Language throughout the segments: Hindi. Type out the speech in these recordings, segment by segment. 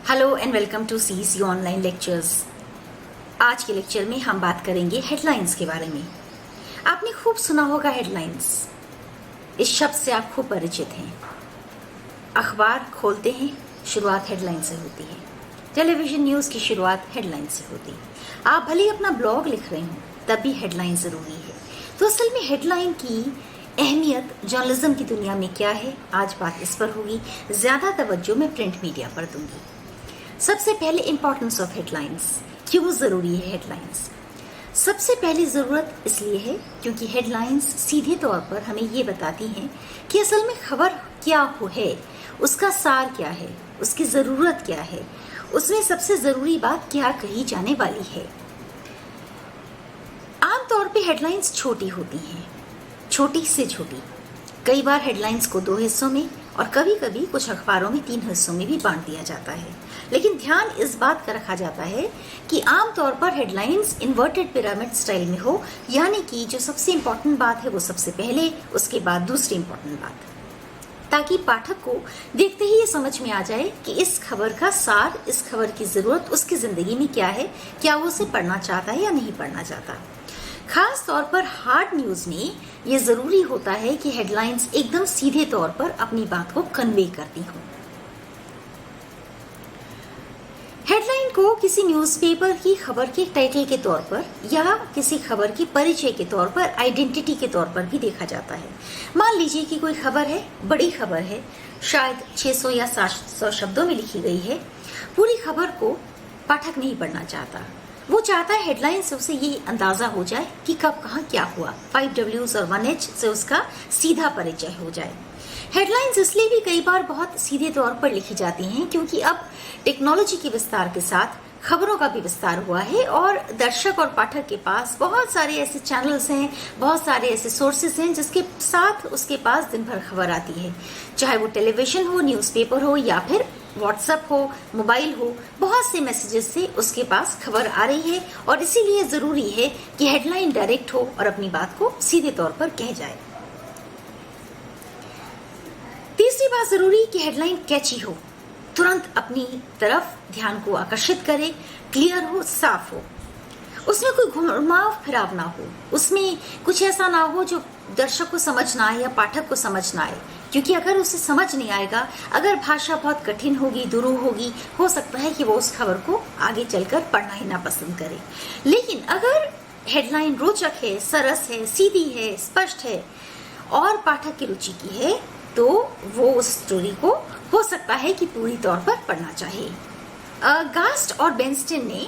Hello and welcome to CC online lectures. आज के लेक्चर में हम बात करेंगे हेडलाइंस के बारे में। आपने खूब सुना होगा हेडलाइंस, इस शब्द से आप खूब परिचित हैं। अखबार खोलते हैं, शुरुआत हेडलाइन से होती है। टेलीविजन न्यूज़ की शुरुआत हेडलाइन से होती है। आप भले अपना ब्लॉग लिख रहे हो तब भी हेडलाइन ज़रूरी है। तो असल में हेडलाइन की अहमियत जर्नलिज्म की दुनिया में क्या है, आज बात इस पर होगी। ज़्यादा तवज्जो मैं प्रिंट मीडिया पर दूंगी। सबसे पहले इंपॉर्टेंस ऑफ हेडलाइंस, क्यों ज़रूरी है हेडलाइंस। सबसे पहली ज़रूरत इसलिए है क्योंकि हेडलाइंस सीधे तौर पर हमें ये बताती हैं कि असल में खबर क्या है, उसका सार क्या है, उसकी ज़रूरत क्या है, उसमें सबसे ज़रूरी बात क्या कही जाने वाली है। आमतौर पे हेडलाइंस छोटी होती हैं, छोटी से छोटी। कई बार हेडलाइंस को 2 हिस्सों में और कभी कभी कुछ अखबारों में 3 हिस्सों में भी बांट दिया जाता है। लेकिन ध्यान इस बात का रखा जाता है कि आमतौर पर हेडलाइंस इन्वर्टेड पिरामिड स्टाइल में हो, यानी कि जो सबसे इम्पोर्टेंट बात है वो सबसे पहले, उसके बाद दूसरी इम्पोर्टेंट बात, ताकि पाठक को देखते ही ये समझ में आ जाए कि इस खबर का सार, इस खबर की ज़रूरत उसकी ज़िंदगी में क्या है, क्या वो उसे पढ़ना चाहता है या नहीं पढ़ना चाहता। खास तौर पर हार्ड न्यूज़ में ये ज़रूरी होता है कि हेडलाइंस एकदम सीधे तौर पर अपनी बात को कन्वे करती हो। हेडलाइन को किसी न्यूज़पेपर की खबर के टाइटल के तौर पर या किसी खबर के परिचय के तौर पर, आइडेंटिटी के तौर पर भी देखा जाता है। मान लीजिए कि कोई खबर है, बड़ी खबर है, शायद 600 या 700 शब्दों में लिखी गई है। पूरी खबर को पाठक नहीं पढ़ना चाहता, वो चाहता है हेडलाइन से उसे ये अंदाजा हो जाए कि कब कहाँ क्या हुआ। 5 Ws और 1 H से उसका सीधा परिचय हो जाए। हेडलाइंस इसलिए भी कई बार बहुत सीधे तौर पर लिखी जाती हैं क्योंकि अब टेक्नोलॉजी के विस्तार के साथ खबरों का भी विस्तार हुआ है और दर्शक और पाठक के पास बहुत सारे ऐसे चैनल्स हैं, बहुत सारे ऐसे सोर्सेज हैं जिसके साथ उसके पास दिन भर खबर आती है। चाहे वो टेलीविजन हो, न्यूज़पेपर हो या फिर व्हाट्सएप हो, मोबाइल हो, बहुत से मैसेजेस से उसके पास खबर आ रही है और इसीलिए ज़रूरी है कि हेडलाइन डायरेक्ट हो और अपनी बात को सीधे तौर पर कह जाए। तीसरी बात ज़रूरी कि हेडलाइन कैची हो, तुरंत अपनी तरफ ध्यान को आकर्षित करे, क्लियर हो, साफ हो, उसमें कोई घुमाव फिराव ना हो, उसमें कुछ ऐसा ना हो जो दर्शक को समझ ना आए या पाठक को समझ ना आए। क्योंकि अगर उसे समझ नहीं आएगा, अगर भाषा बहुत कठिन होगी, दुरूह होगी, हो सकता है कि वो उस खबर को आगे चलकर पढ़ना ही ना पसंद करे। लेकिन अगर हेडलाइन रोचक है, सरस है, सीधी है, स्पष्ट है और पाठक की रुचि की है तो वो उस स्टोरी को हो सकता है कि पूरी तौर पर पढ़ना चाहिए। गास्ट और बेंस्टन ने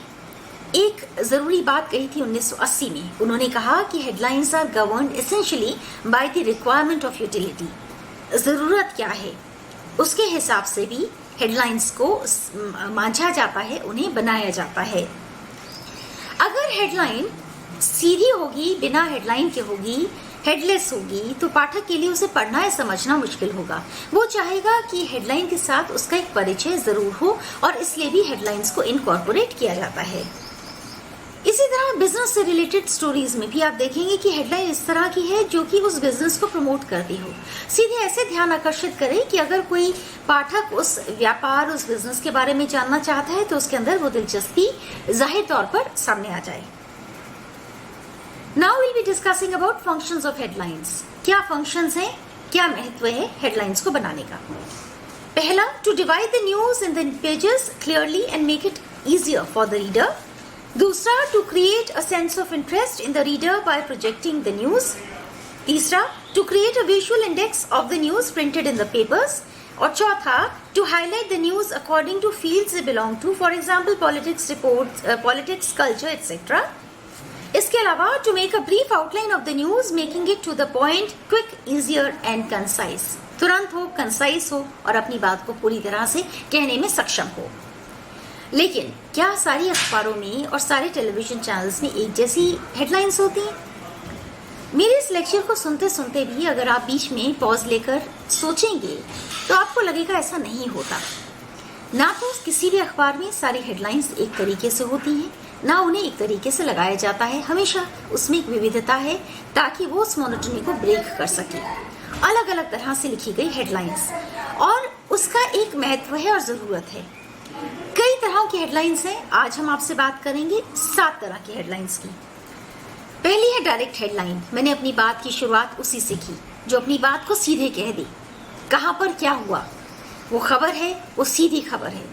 एक ज़रूरी बात कही थी 1980 में। उन्होंने कहा कि headlines are governed essentially by the requirement of utility. ज़रूरत क्या है उसके हिसाब से भी हेडलाइंस को मांझा जाता है, उन्हें बनाया जाता है। अगर हेडलाइन सीधी होगी, बिना हेडलाइन के होगी, हेडलेस होगी, तो पाठक के लिए उसे पढ़ना या समझना मुश्किल होगा। वो चाहेगा कि हेडलाइन के साथ उसका एक परिचय ज़रूर हो और इसलिए भी हेडलाइंस को इनकॉर्पोरेट किया जाता है। इसी तरह बिजनेस से रिलेटेड स्टोरीज में भी आप देखेंगे कि हेडलाइन इस तरह की है जो कि उस बिजनेस को प्रमोट करती हो, सीधे ऐसे ध्यान आकर्षित करे कि अगर कोई पाठक उस व्यापार, उस बिजनेस के बारे में जानना चाहता है तो उसके अंदर वो दिलचस्पी जाहिर तौर पर सामने आ जाए। Now we'll be discussing about functions of headlines. क्या functions हैं, क्या महत्व है हेडलाइंस को बनाने का। पहला, to divide the news in the pages clearly and make it easier for the reader. दूसरा, to create a sense of interest in the reader by projecting the news. तीसरा, to create a visual index of the news printed in the papers. और चौथा, to highlight the news according to fields they belong to, for example politics reports, politics, culture, etc. इसके अलावा to make a brief outline of the news, making it to the point, quick, easier and concise. तुरंत हो, कंसाइज हो और अपनी बात को पूरी तरह से कहने में सक्षम हो। लेकिन क्या सारी अखबारों में और सारे टेलीविजन चैनल्स में एक जैसी हेडलाइंस होती हैं? मेरे इस लेक्चर को सुनते सुनते भी अगर आप बीच में पॉज लेकर सोचेंगे तो आपको लगेगा ऐसा नहीं होता। ना तो किसी भी अखबार में सारी हेडलाइंस एक तरीके से होती हैं, ना उन्हें एक तरीके से लगाया जाता है। हमेशा उसमें एक विविधता है ताकि वो उस मोनोटोनी को ब्रेक कर सके। अलग अलग तरह से लिखी गई हेडलाइंस और उसका एक महत्व है और ज़रूरत है। कई तरह की हेडलाइंस हैं। आज हम आपसे बात करेंगे 7 तरह की हेडलाइंस की। पहली है डायरेक्ट हेडलाइन। मैंने अपनी बात की शुरुआत उसी से की, जो अपनी बात को सीधे कह दे। कहाँ पर क्या हुआ, वो खबर है, वो सीधी खबर है।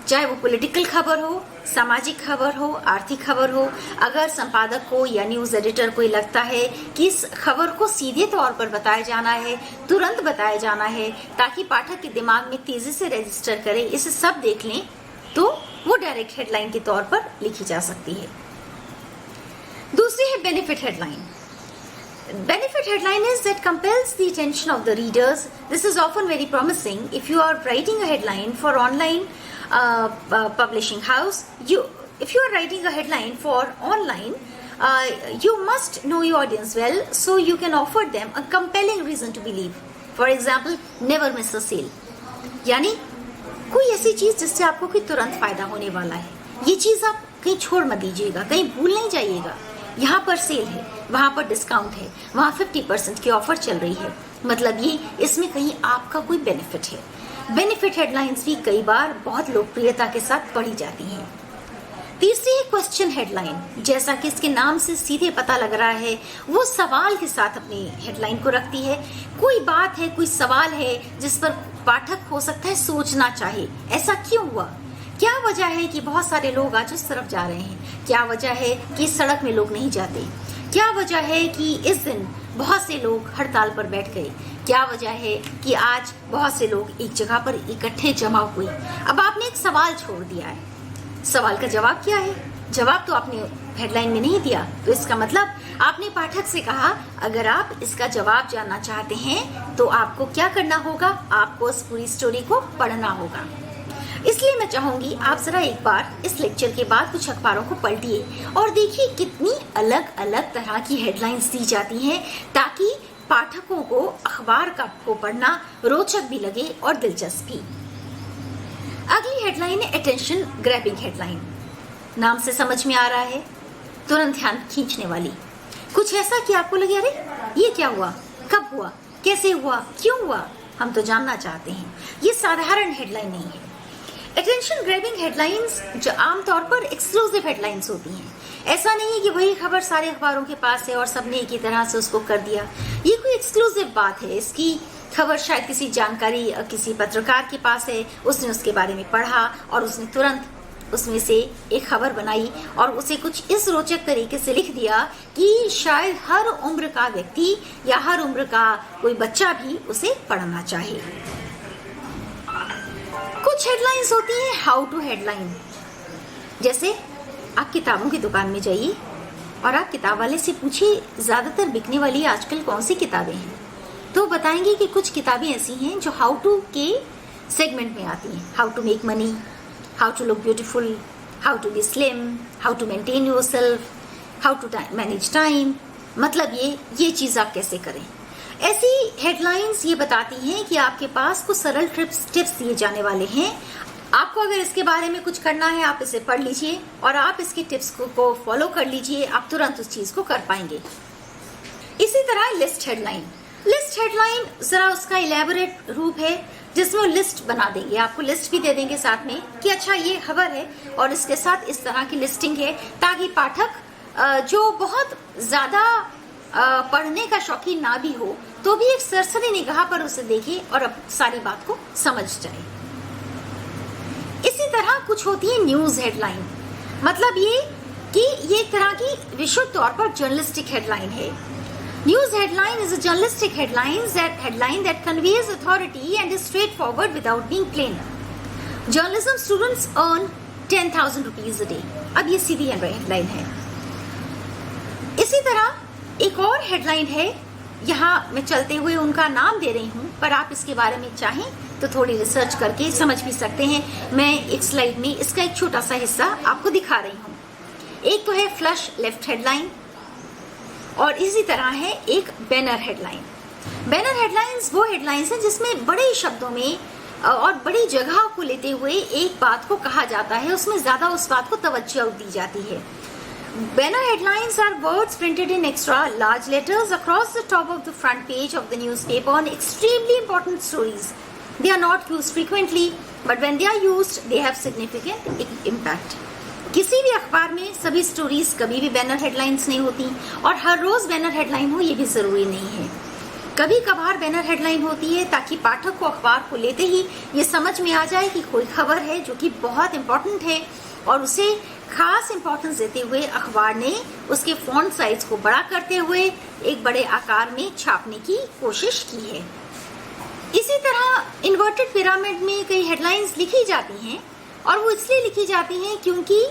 चाहे वो पॉलिटिकल खबर हो, सामाजिक खबर हो, आर्थिक खबर हो। अगर संपादक को या न्यूज एडिटर को लगता है कि इस खबर को सीधे तौर पर बताया जाना है, तुरंत बताया जाना है, ताकि पाठक के दिमाग में तेजी से रजिस्टर करे, इसे सब देख लें, तो वो डायरेक्ट हेडलाइन के तौर पर लिखी जा सकती है। दूसरी है benefit headline. Benefit headline is that compels the attention of the readers. This is often very promising. If you are writing a headline for online publishing house, if you are writing a headline for online, you must know your audience well, so you can offer them a compelling reason to believe. For example, never miss a sale. यानी कोई ऐसी चीज जिससे आपको कोई तुरंत फायदा होने वाला है। ये चीज आप कहीं छोड़ मत दीजिएगा, कहीं भूल नहीं जाइएगा। यहाँ पर सेल है, वहां पर डिस्काउंट है, वहां 50% की ऑफर चल रही है, मतलब ये इसमें कहीं आपका कोई बेनिफिट है। बेनिफिट हेडलाइंस भी कई बार बहुत लोकप्रियता के साथ पढ़ी जाती हैं। तीसरी है क्वेश्चन हेडलाइन। जैसा कि इसके नाम से सीधे पता लग रहा है, वो सवाल के साथ अपनी हेडलाइन को रखती है। कोई बात है, कोई सवाल है जिस पर पाठक हो सकता है सोचना चाहे, ऐसा क्यों हुआ, क्या वजह है कि बहुत सारे लोग आज उस तरफ जा रहे हैं, क्या वजह है कि इस सड़क में लोग नहीं जाते, क्या वजह है कि इस दिन बहुत से लोग हड़ताल पर बैठ गए, क्या वजह है कि आज बहुत से लोग एक जगह पर इकट्ठे जमा हुए। अब आपने एक सवाल छोड़ दिया है, सवाल का जवाब क्या है? जवाब तो आपने हेडलाइन में नहीं दिया, तो इसका मतलब आपने पाठक से कहा अगर आप इसका जवाब जानना चाहते हैं तो आपको क्या करना होगा, आपको इस पूरी स्टोरी को पढ़ना होगा। इसलिए मैं चाहूंगी आप जरा एक बार इस लेक्चर के बाद कुछ अखबारों को पलटिए और देखिए कितनी अलग अलग तरह की हेडलाइंस दी जाती हैं, ताकि पाठकों को अखबार को पढ़ना रोचक भी लगे और दिलचस्प भी। अगली हेडलाइन है अटेंशन ग्रैबिंग हेडलाइन। नाम से समझ में आ रहा है, तुरंत ध्यान खींचने वाली। कुछ ऐसा कि आपको लगे अरे ये क्या हुआ, कब हुआ, कैसे हुआ, क्यों हुआ, हम तो जानना चाहते हैं। ये साधारण हेडलाइन नहीं है। अटेंशन ग्रैबिंग हेडलाइंस जो आमतौर पर एक्सक्लूसिव हेडलाइंस होती हैं। ऐसा नहीं है कि वही खबर सारे अखबारों के पास है और सबने एक ही तरह से उसको कर दिया। ये कोई एक्सक्लूसिव बात है, इसकी खबर शायद किसी जानकारी किसी पत्रकार के पास है, उसने उसके बारे में पढ़ा और उसने तुरंत उसमें से एक खबर बनाई और उसे कुछ इस रोचक तरीके से लिख दिया कि शायद हर उम्र का व्यक्ति या हर उम्र का कोई बच्चा भी उसे पढ़ना चाहे। कुछ हेडलाइंस होती हैं हाउ टू हेडलाइन। जैसे आप किताबों की दुकान में जाइए और आप किताब वाले से पूछिए ज्यादातर बिकने वाली आजकल कौन सी किताबें हैं, तो बताएंगे कि कुछ किताबें ऐसी हैं जो हाउ टू के सेगमेंट में आती हैं। How to make money, how to look beautiful, how to be slim, how to maintain yourself, how to manage time, मतलब ये चीज आप कैसे करें। ऐसी हेडलाइंस ये बताती हैं कि आपके पास कुछ सरल टिप्स दिए जाने वाले हैं। आपको अगर इसके बारे में कुछ करना है, आप इसे पढ़ लीजिए और आप इसके टिप्स को फॉलो कर लीजिए, आप तुरंत उस चीज को कर पाएंगे। इसी तरह लिस्ट हेडलाइन। लिस्ट हेडलाइन जरा उसका इलेबोरेट रूप है जिसमें वो लिस्ट बना देंगे, आपको लिस्ट भी दे देंगे साथ में कि अच्छा ये खबर है और इसके साथ इस तरह की लिस्टिंग है, ताकि पाठक जो बहुत ज्यादा पढ़ने का शौकीन ना भी हो तो भी एक सरसरी निगाह पर उसे देखे और अब सारी बात को समझ जाए। इसी तरह कुछ होती है न्यूज हेडलाइन। मतलब ये कि ये एक तरह की विशुद्ध तौर पर जर्नलिस्टिक हेडलाइन है। News headline is a journalistic headline that conveys authority and is straightforward without being plain. Journalism students earn 10,000 rupees a day. अब ये सीधी हेडलाइन है। इसी तरह एक और हेडलाइन है, यहाँ मैं चलते हुए उनका नाम दे रही हूँ, पर आप इसके बारे में चाहें तो थोड़ी रिसर्च करके समझ भी सकते हैं। मैं एक स्लाइड में इसका एक छोटा सा हिस्सा आपको दिखा रही हूँ। एक तो है फ्लश लेफ्ट हेडलाइन और इसी तरह है एक बैनर हेडलाइन। बैनर हेडलाइंस वो हेडलाइंस हैं जिसमें बड़े शब्दों में और बड़ी जगह को लेते हुए एक बात को कहा जाता है, उसमें ज्यादा उस बात को तवज्जो दी जाती है। Banner headlines are words printed in extra large letters across the top of the front page of the newspaper on extremely important stories. They are not used frequently but when they are used they have significant impact. किसी भी अखबार में सभी स्टोरीज कभी भी बैनर हेडलाइंस नहीं होती और हर रोज बैनर हेडलाइन हो ये भी जरूरी नहीं है। कभी कभार बैनर हेडलाइन होती है ताकि पाठक को अखबार को लेते ही ये समझ में आ जाए कि कोई खबर है जो कि बहुत इंपॉर्टेंट है और उसे खास इंपॉर्टेंस देते हुए अखबार ने उसके फॉन्ट साइज को बड़ा करते हुए एक बड़े आकार में छापने की कोशिश की है। इसी तरह इन्वर्टेड पिरामिड में कई हेडलाइंस लिखी जाती हैं और वो इसलिए लिखी जाती हैं क्योंकि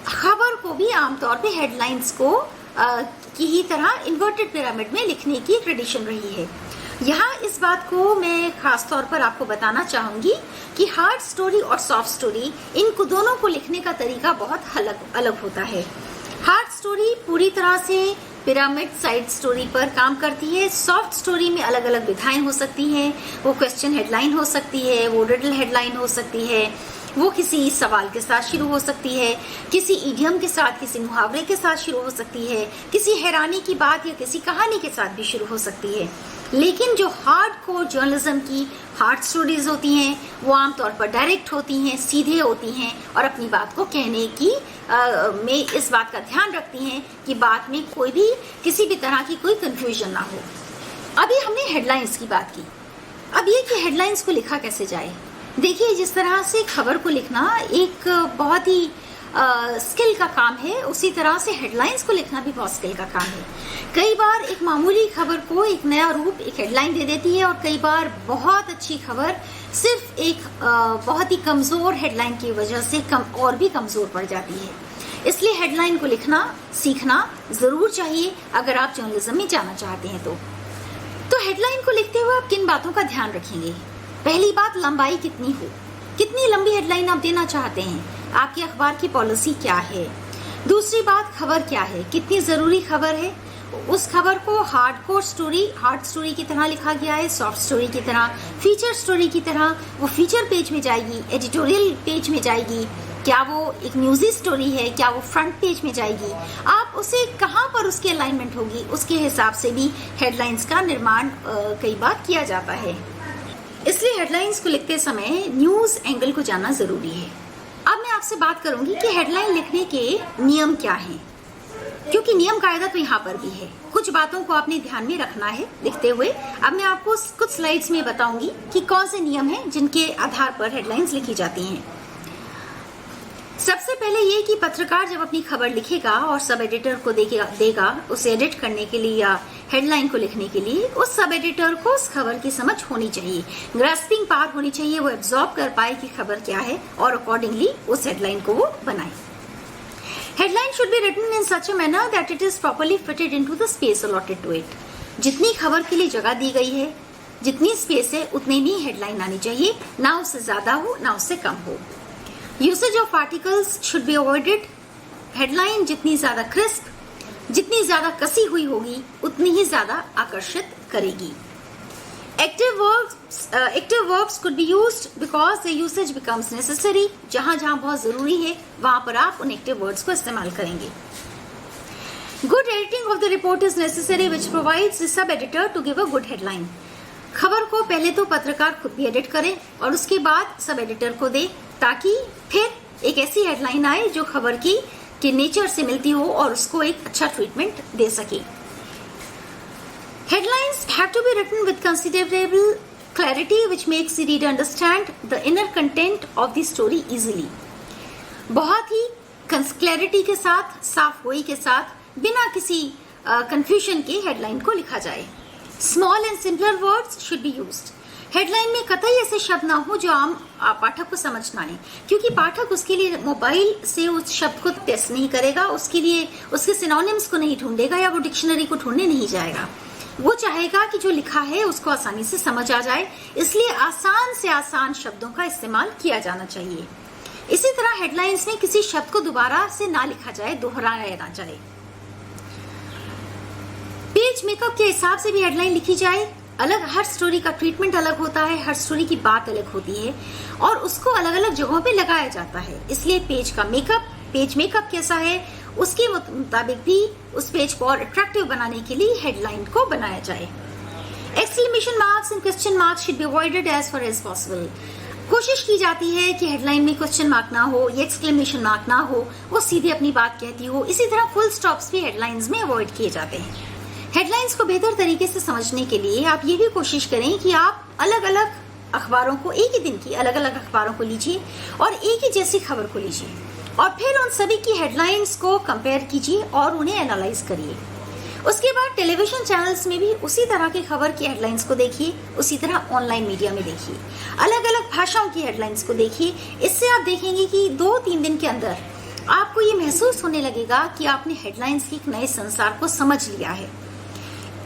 खबर को भी आमतौर पे हेडलाइंस को की ही तरह इन्वर्टेड पिरामिड में लिखने की ट्रेडिशन रही है। यहाँ इस बात को मैं खास तौर पर आपको बताना चाहूंगी कि हार्ड स्टोरी और सॉफ्ट स्टोरी इनको दोनों को लिखने का तरीका बहुत अलग अलग होता है। हार्ड स्टोरी पूरी तरह से पिरामिड साइड स्टोरी पर काम करती है। सॉफ्ट स्टोरी में अलग अलग विधाएं हो सकती हैं, वो क्वेश्चन हेडलाइन हो सकती है, वो रिडल हेडलाइन हो सकती है, वो किसी सवाल के साथ शुरू हो सकती है, किसी इडियम के साथ, किसी मुहावरे के साथ शुरू हो सकती है, किसी हैरानी की बात या किसी कहानी के साथ भी शुरू हो सकती है। लेकिन जो हार्ड कोर जर्नलिज्म की हार्ड स्टोरीज होती हैं वो आमतौर पर डायरेक्ट होती हैं, सीधे होती हैं और अपनी बात को कहने की में इस बात का ध्यान रखती हैं कि बात में कोई भी किसी भी तरह की कोई कंफ्यूजन ना हो। अभी हमने हेडलाइंस की बात की, अब ये कि हेडलाइंस को लिखा कैसे जाए। देखिए, जिस तरह से खबर को लिखना एक बहुत ही स्किल का काम है, उसी तरह से हेडलाइंस को लिखना भी बहुत स्किल का काम है। कई बार एक मामूली खबर को एक नया रूप एक हेडलाइन दे देती है और कई बार बहुत अच्छी खबर सिर्फ एक बहुत ही कमजोर हेडलाइन की वजह से और भी कमजोर पड़ जाती है। इसलिए हेडलाइन को लिखना सीखना जरूर चाहिए अगर आप जर्नलिज्म में जाना चाहते हैं तो हेडलाइन को लिखते हुए आप किन बातों का ध्यान रखेंगे? पहली बात, लंबाई कितनी हो, कितनी लंबी हेडलाइन आप देना चाहते हैं, आपके अखबार की पॉलिसी क्या है। दूसरी बात, खबर क्या है, कितनी जरूरी खबर है, उस खबर को हार्ड स्टोरी की तरह लिखा गया है, सॉफ्ट स्टोरी की तरह, फीचर स्टोरी की तरह, वो फीचर पेज में जाएगी, एडिटोरियल पेज में जाएगी, क्या वो एक न्यूज़ी स्टोरी है, क्या वो फ्रंट पेज में जाएगी, आप उसे कहाँ पर उसकी अलाइनमेंट होगी, उसके हिसाब से भी हेडलाइंस का निर्माण कई बार किया जाता है। इसलिए हेडलाइंस को लिखते समय न्यूज एंगल को जानना जरूरी है। अब मैं आपसे बात करूंगी कि हेडलाइन लिखने के नियम क्या हैं, क्योंकि नियम कायदा तो यहाँ पर भी है। कुछ बातों को आपने ध्यान में रखना है लिखते हुए। अब मैं आपको कुछ स्लाइड्स में बताऊंगी कि कौन से नियम हैं जिनके आधार पर हेडलाइंस लिखी जाती हैं। सबसे पहले ये कि पत्रकार जब अपनी खबर लिखेगा और सब एडिटर को देगा उसे एडिट करने के लिए या हेडलाइन को लिखने के लिए, उस सब एडिटर को उस खबर की समझ होनी चाहिए, ग्रास्पिंग पावर होनी चाहिए, वो एब्जॉर्ब कर पाए कि खबर क्या है और अकॉर्डिंगली उस हेडलाइन को वो बनाए। Headline should be written in such a manner that it is properly fitted into the space allotted to it. जितनी खबर के लिए जगह दी गई है, जितनी स्पेस है, उतनी ही हेडलाइन आनी चाहिए, ना उससे ज्यादा हो ना उससे कम हो। Usage of articles should be avoided. Headline जितनी ज्यादा क्रिस्प, जितनी ज्यादा कसी हुई होगी, उतनी ही ज्यादा आकर्षित करेगी। Active verbs could be used because the usage becomes necessary. जहां जहां बहुत जरूरी है वहां पर आप उन एक्टिव वर्ड्स को इस्तेमाल करेंगे। Good editing of the report is necessary which provides the sub editor to give a good headline. खबर को पहले तो पत्रकार खुद भी एडिट करे और उसके बाद सब एडिटर को दे, ताकि फिर एक ऐसी हेडलाइन आए जो खबर की नेचर से मिलती हो और उसको एक अच्छा ट्रीटमेंट दे सके। Headlines have to be written with considerable clarity which makes the reader understand the inner content of the story easily. बहुत ही क्लैरिटी के साथ, साफ गोई के साथ, बिना किसी कंफ्यूजन के हेडलाइन को लिखा जाए। Small and simpler words should be used. Headline में कतई ऐसे शब्द ना हो जो आम पाठक को समझ ना आए, क्योंकि पाठक उसके लिए मोबाइल से उस शब्द को टेस्ट नहीं करेगा, उसके लिए उसके सिनोनिम्स को नहीं ढूंढेगा या वो डिक्शनरी को ढूंढने नहीं जाएगा। वो चाहेगा कि जो लिखा है उसको आसानी से समझ आ जाए, इसलिए आसान से आसान शब्दों का इस्तेमाल किया जाना चाहिए। इसी तरह हेडलाइंस में किसी शब्द को दोबारा से ना लिखा जाए, दोहराया ना जाए। पेज मेकअप के हिसाब से भी हेडलाइन लिखी जाए। अलग, हर स्टोरी का ट्रीटमेंट अलग होता है, हर स्टोरी की बात अलग होती है और उसको अलग अलग जगहों पे लगाया जाता है। इसलिए पेज मेकअप कैसा है उसके मुताबिक भी उस पेज को और अट्रैक्टिव बनाने के लिए हेडलाइन को बनाया जाए। Exclamation marks and question marks should be avoided as far as possible. कोशिश की जाती है कि हेडलाइन में क्वेश्चन मार्क ना हो या एक्सक्लेमेशन मार्क ना हो, वो सीधे अपनी बात कहती हो। इसी तरह फुल स्टॉप्स भी हेडलाइंस में अवॉइड किए जाते हैं। हेडलाइंस को बेहतर तरीके से समझने के लिए आप ये भी कोशिश करें कि आप अलग अलग अखबारों को, एक ही दिन की अलग अलग अखबारों को लीजिए और एक ही जैसी खबर को लीजिए और फिर उन सभी की हेडलाइंस को कंपेयर कीजिए और उन्हें एनालाइज करिए। उसके बाद टेलीविजन चैनल्स में भी उसी तरह की खबर की हेडलाइंस को देखिए, उसी तरह ऑनलाइन मीडिया में देखिए, अलग अलग भाषाओं की हेडलाइंस को देखिए। इससे आप देखेंगे कि 2-3 दिन के अंदर आपको ये महसूस होने लगेगा कि आपने हेडलाइंस के एक नए संसार को समझ लिया है।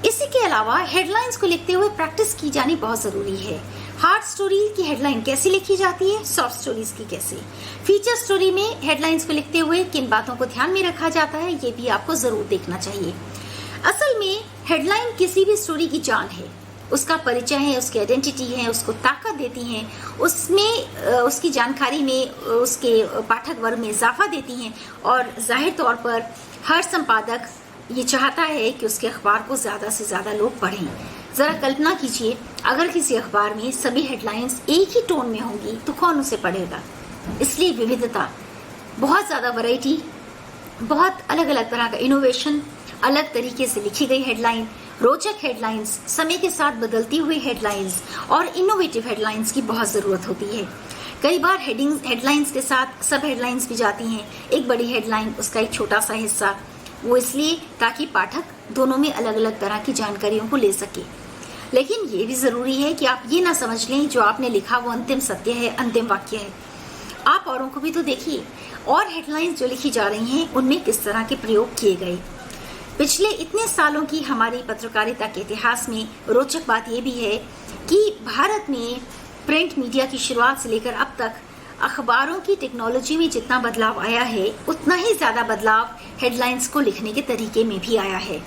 इसी के अलावा हेडलाइंस को लिखते हुए प्रैक्टिस की जानी बहुत जरूरी है। हार्ड स्टोरी की हेडलाइन कैसे लिखी जाती है, सॉफ्ट स्टोरीज की कैसे, फीचर स्टोरी में हेडलाइंस को लिखते हुए किन बातों को ध्यान में रखा जाता है, ये भी आपको जरूर देखना चाहिए। असल में हेडलाइन किसी भी स्टोरी की जान है, उसका परिचय है, उसकी आइडेंटिटी है, उसको ताकत देती हैं, उसमें उसकी जानकारी में उसके पाठक वर्ग में इजाफा देती हैं और जाहिर तौर पर हर संपादक ये चाहता है कि उसके अखबार को ज्यादा से ज्यादा लोग पढ़ें। जरा कल्पना कीजिए, अगर किसी अखबार में सभी हेडलाइंस एक ही टोन में होंगी तो कौन उसे पढ़ेगा। इसलिए विविधता, बहुत ज्यादा वैरायटी, बहुत अलग अलग तरह का इनोवेशन, अलग तरीके से लिखी गई हेडलाइन, रोचक हेडलाइंस, समय के साथ बदलती हुई हेडलाइंस और इनोवेटिव हेडलाइंस की बहुत जरूरत होती है। कई बार हेडलाइंस के साथ सब हेडलाइंस भी जाती हैं, एक बड़ी हेडलाइन उसका एक छोटा सा हिस्सा, वो इसलिए ताकि पाठक दोनों में अलग अलग तरह की जानकारियों को ले सके। लेकिन ये भी जरूरी है कि आप ये ना समझ लें जो आपने लिखा वो अंतिम सत्य है, अंतिम वाक्य है। आप औरों को भी तो देखिए, और हेडलाइंस जो लिखी जा रही हैं उनमें किस तरह के प्रयोग किए गए। पिछले इतने सालों की हमारी पत्रकारिता के इतिहास में रोचक बात यह भी है कि भारत में प्रिंट मीडिया की शुरुआत से लेकर अब तक अखबारों की टेक्नोलॉजी में जितना बदलाव आया है उतना ही ज्यादा बदलाव हेडलाइंस को लिखने के तरीके में भी आया है।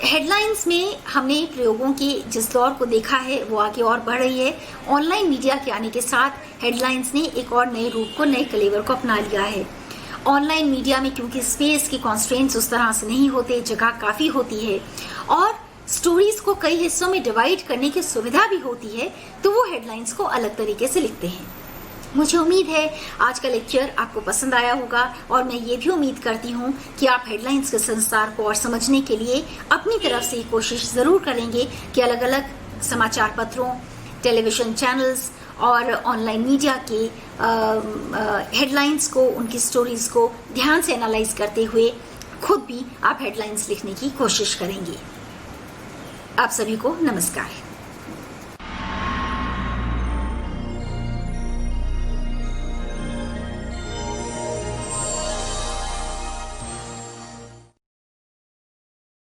हेडलाइंस में हमने प्रयोगों के जिस दौर को देखा है वो आगे और बढ़ रही है। ऑनलाइन मीडिया के आने के साथ हेडलाइंस ने एक और नए रूप को, नए कलेवर को अपना लिया है। ऑनलाइन मीडिया में क्योंकि स्पेस के कॉन्स्ट्रेंट्स उस तरह से नहीं होते, जगह काफी होती है और स्टोरीज को कई हिस्सों में डिवाइड करने की सुविधा भी होती है, तो वो हेडलाइंस को अलग तरीके से लिखते हैं। मुझे उम्मीद है आज का लेक्चर आपको पसंद आया होगा और मैं ये भी उम्मीद करती हूँ कि आप हेडलाइंस के संसार को और समझने के लिए अपनी तरफ से कोशिश जरूर करेंगे कि अलग अलग समाचार पत्रों, टेलीविजन चैनल्स और ऑनलाइन मीडिया के हेडलाइंस को, उनकी स्टोरीज को ध्यान से एनालाइज करते हुए खुद भी आप हेडलाइंस लिखने की कोशिश करेंगे। आप सभी को नमस्कार।